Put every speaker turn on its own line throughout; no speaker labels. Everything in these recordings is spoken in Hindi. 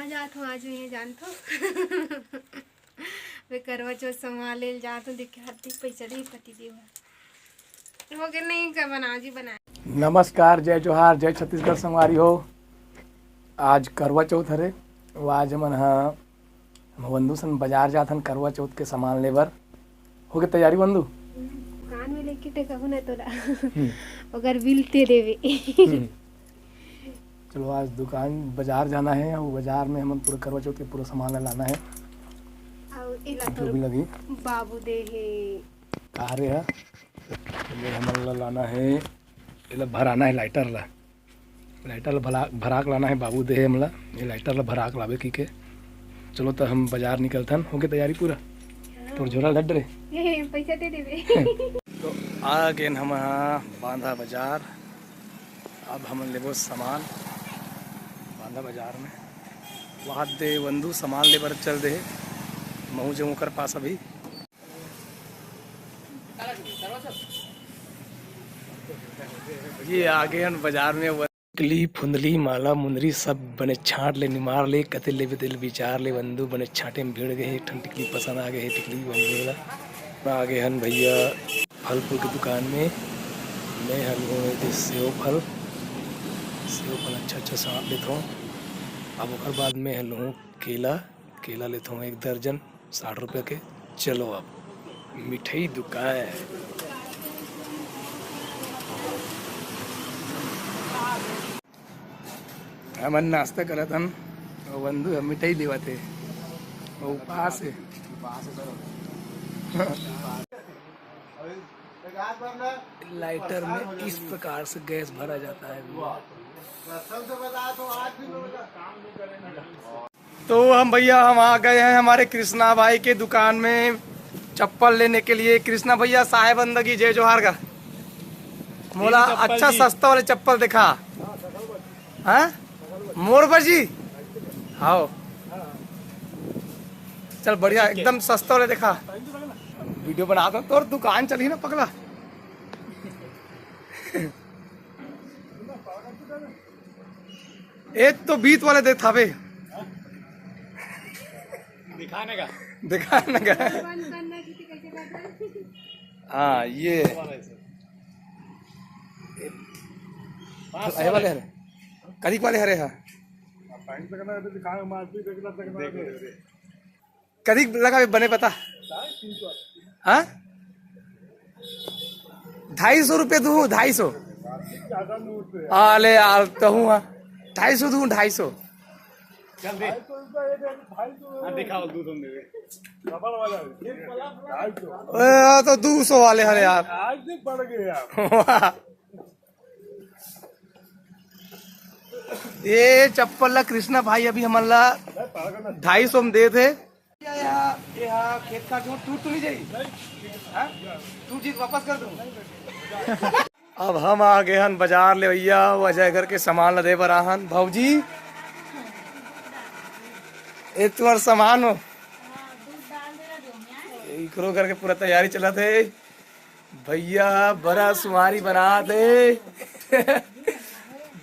जात हूँ आज ये जान तो वे करवा चौथ संभाले जात हूँ देखे हाथी पैसा नहीं पति देव हो गए नहीं का बना जी बनाए।
नमस्कार, जय जोहार, जय छत्तीसगढ़ संगवारी हो। आज करवा चौथ हरे वो आज मन बंधु सन बाजार जाथन करवा चौथ के सामान लेबर हो गए तैयारी बंधु
कान में लेके टेका ना तोरा अगर बिलते देवे
चलो आज दुकान बाजार जाना है और बाजार में हम पूरा करवा चौथ के पूरा सामान लाना है जो भी लगी
बाबू दे है
कहा रे है हमें लाना है ये भराना है लाइटर भराक लाना है बाबू दे हमला ये लाइटर भराक लावे की के चलो तो हम बाजार निकलथन हो गए तैयारी पूरा तो झोला लड रे
पैसा दे देवे
तो आ गए हम बांधा बाजार। अब हम लेबो सामान बांधा बाजार में वहाँ दे बंधु सामान लेबर चल दे महू जमू कर पास अभी ये आगे हम बाजार में टिकली फुंदली माला मुंदरी सब बने छाट ले निमार ले कते ले दिल विचार ले बंधु बने छाटे में भीड़ गए ठन टिकली पसंद आ गए है टिकली बंधु आगे हन भैया फल फूल की दुकान में मैं हल सेव फल अच्छा साँप लेता हूँ। अब उसके बाद में हल हूँ केला लेता हूँ 1 दर्जन 60 रुपये के। चलो अब मिठाई दुकान हमन नाश्ता करत हन और बंधु मिठाई लेवा थे वो पास है लाइटर में इस प्रकार से गैस भरा जाता है। तो हम भैया हम आ गए हैं हमारे कृष्णा भाई के दुकान में चप्पल लेने के लिए। कृष्णा भैया साहेब बंदगी जय जोहार का मोला अच्छा सस्ता वाले चप्पल दिखा हाँ मोर बजी आओ चल बढ़िया एकदम सस्ता वाले दिखा वीडियो बना दो तो दुकान चली ना पगला एक तो बीत वाले दे थावे दिखाने का हाँ ये वाले हरे कदीक वाले हरे हाँ कदीक लगा बने पता हाँ 250 रुपये दूँ 250 आले आलता हूँ हाँ 250 दूँ 250 तो 200 वाले हरे यार ये चप्पल ला कृष्णा भाई अभी हमारा 250 में दे थे यहाँ खेत का टूट तो नहीं जाएगी तू चीज वापस कर दूँ। अब हम आ गए हन बाजार ले भैया वजह घर के सामान ला दे बराहन भाऊजी एक तुम्हार सामान हो करो करके पूरा तैयारी चला थे भैया बड़ा सुमारी बना दे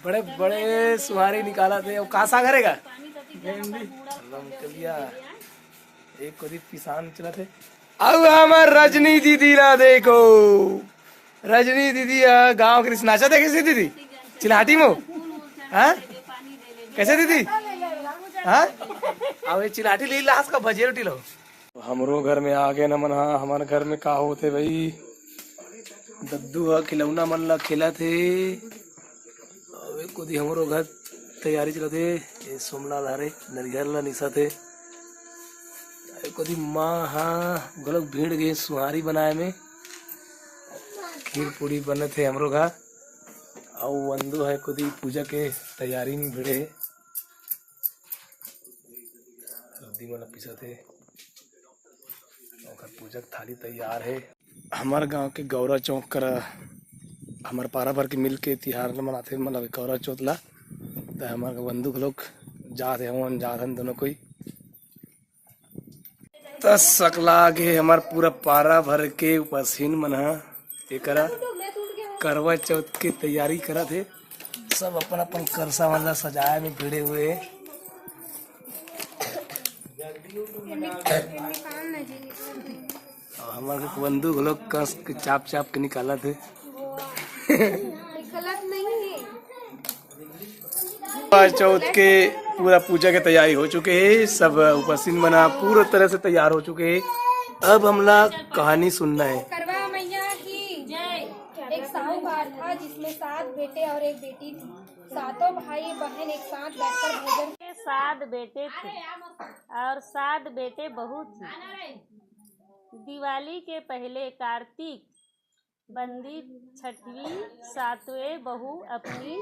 बड़े बड़े सुहारी निकाला थे वो कासा करेगा एक को किसान चला थे। अब हमार रजनी दीदी ला देखो रजनी दीदी गांव के नाचा थे कैसे दीदी चिल्हाटी में हाँ कैसे दीदी हाँ अब ये चिल्हाटी ली लाश का भजे रोटी लो हमरो घर में आ गए न मन हमारे घर में का होते भाई दद्दू खिलौना मन ला खेला थे को दी हमरो घर तैयारी चला थे ये सोमलाल हरे नरियर ला निशा थे को दी माँ हाँ गलत भीड़ गए सुहारी बनाए में खीर पूरी बने थे हमरो घर और बंधु है को दी पूजा के तैयारी में भिड़े हल्दी वाला पिसा थे पूजा की थाली तैयार है। हमारे गांव के गौरा चौक कर हमारे पारा भर के मिल के तिहार मनाते मतलब गौरा चौथ ला तो हमारे बंधु लोग जाते हम जाते दोनों कोई तो सकला के हमार पूरा पारा भर के पसीन मना ये करा करवा चौथ की तैयारी करा थे सब अपन अपन करसा वाला सजाए में भिड़े हुए
निकाल ना जी, निकाल नहीं।
हमारे बंदूक लोग कस के चाप चाप के निकाला थे।
गलत नहीं है।
आज चौथ के पूरा पूजा की तैयारी हो चुके हैं, सब उपस्थित मना पूरी तरह से तैयार हो चुके हैं। अब हमला कहानी सुनना है।
करवा मैया की जय। एक साहूकार था जिसमें 7 बेटे और एक बेटी थी। सातों भाई बहन एक साथ बैठकर भोजन।
7 बेटे थे और 7 बेटे बहू थी। दिवाली के पहले कार्तिक बंदी छठवीं 7वें बहू अपनी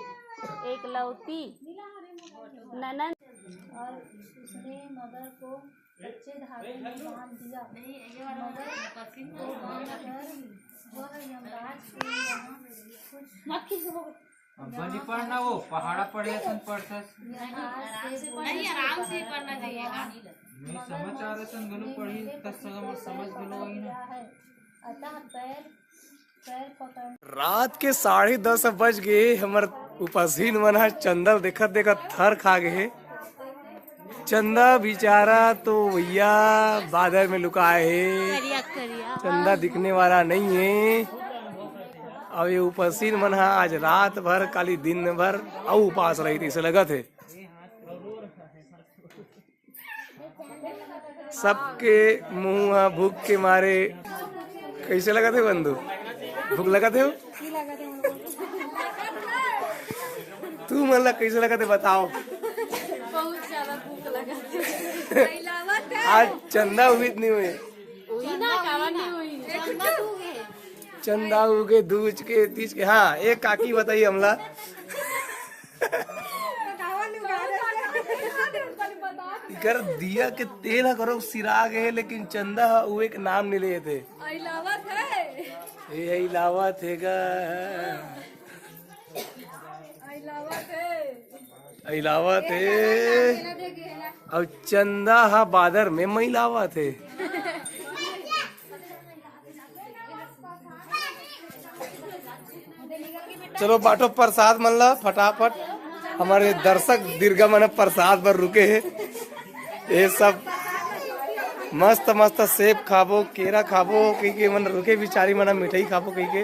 एकलौती ननद और उसने मगर को कच्चे धागे में बांध दिया। मगर को बांधकर वह यमराज के यहाँ कुछ
बनी पढ़ना वो पहाड़ा पढ़े सन पढ़तस
नहीं आराम से पढ़ना चाहिए।
नहीं समझ आ रहे सन गलू पढ़ी तस समझ गलो वही ना।
अतः पैर पकड़
रात के 10:30 बज गए। हमार उपस्थित मना चंदा देखत देखत थर खा गए। चंदा बेचारा तो भैया बादल में लुकाए है, चंदा दिखने वाला नहीं है। अब ये उपस्थित मन आज रात भर काली दिन भर और उपास रही थी, इसे लगा थे। सबके मुंह भूख के मारे कैसे लगा थे बंधु? भूख लगा थे हो? तू मतलब कैसे लगा थे बताओ?
बहुत ज्यादा भूख लगा।
आज चंदा उम्मीद नहीं हुई, चंदा उगे दूज के तीज के। हाँ एक काकी बताइए हमला। कर दिया के तेल करो सिरा गए, लेकिन चंदा हुए के नाम नहीं लिए थे। ये इलावत है गा, इलावत है। और चंदा हा बादर में महिलावत है। चलो बांटो प्रसाद मनला फटाफट। हमारे दर्शक दीर्घा मन प्रसाद पर रुके हैं। ये सब मस्त मस्त सेब खाबो, केरा खाबो, कहीं के मन रुके बिचारी मना मिठाई खाबो कहीं के।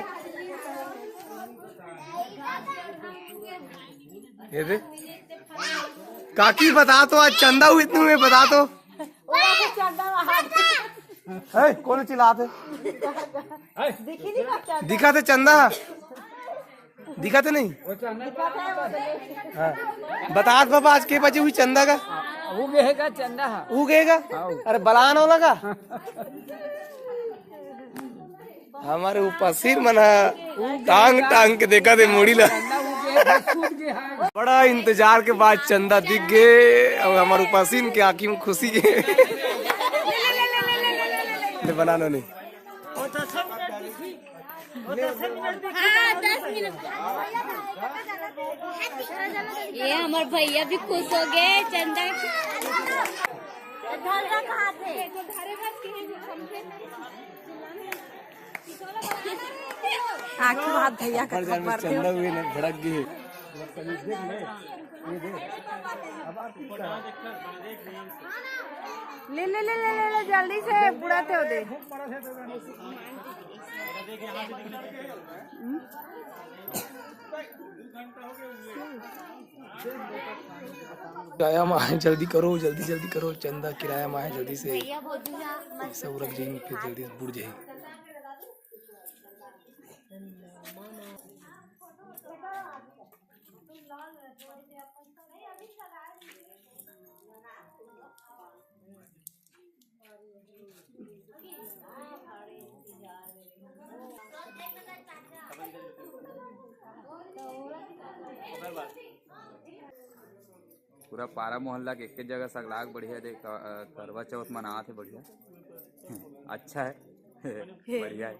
ये दे काकी बता तो आज चंदा हुई इतने में बता तो। है कौन चिल्लाते? दिखा थे चंदा, दिखा थे नहीं। हाँ बता बाबा आज के बजे हुई चंदा का?
उगेगा चंदा
उगेगा। अरे बलान हो लगा। हमारे उपस्थित मना टांग टांग के देखा थे मुड़ी ला। बड़ा इंतजार के बाद चंदा दिख गए और हमारे उपस्थित के आँखी में खुशी के। बनाना नहीं
ये हमारे भैया भी खुश हो गए। चंदा
आखिर बात भैया का
चंदा हुए ना भड़क गए।
ले ले ले ले ले जल्दी से बुढ़ाते हो दे।
किराया में आए, जल्दी करो जल्दी जल्दी करो। चंदा किराया में आए जल्दी से, सब रख जाएंगे फिर जल्दी से बुढ़ जाएगी।
पूरा पारा मोहल्ला के एक जगह सगलाग बढ़िया देख करवा चौथ मना थे बढ़िया। अच्छा है बढ़िया है।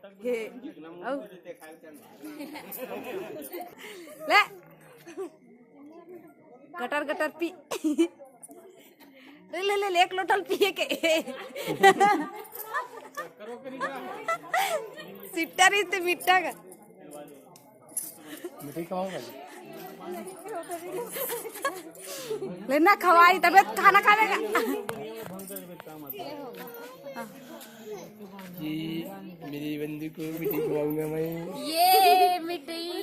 ले गटर गटर पी। ले ले ले एक लोटल पिए के। सिट्टा रिश्ते मिट्टा का
मिठाई खाओगे?
लेना खवाई तबियत खाना खाने का।
जी मेरी बंदी को भी खिलाऊंगा मैं।
ये मिठाई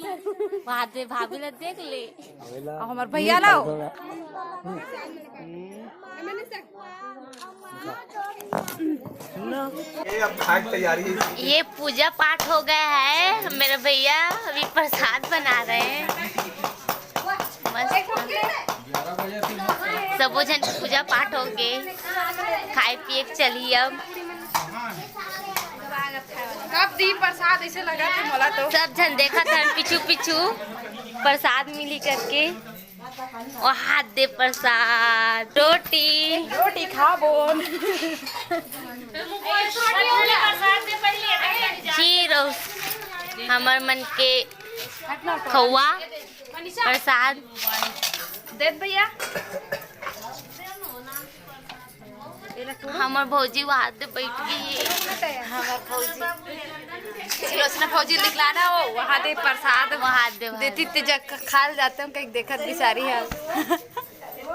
वहाँ दे भाभी ने देख ले।
हमारे भैया लाओ।
ये अब खाने की तैयारी है।
ये पूजा पाठ हो गया है, मेरे भैया अभी प्रसाद बना रहे हैं। सब जन पूजा पाठ हो गए, खाए पिए के चली अब।
कब दी प्रसाद ऐसे लगा थे मोला तो।
सब जन देखा था पिछू पिछू प्रसाद मिली करके। और हाथ दे प्रसाद, रोटी
खा बोन।
खीर और हमार मन के खौआ प्रसाद
दे भैया।
हमार भौजी वहाँ पे बैठ गई। हमार भौजी
सिलोचना फौजी लिखलाना हो वहाँ दे प्रसाद
वहाँ दे
देती ते जग खा जाते हैं कहीं देखत बिसारी है।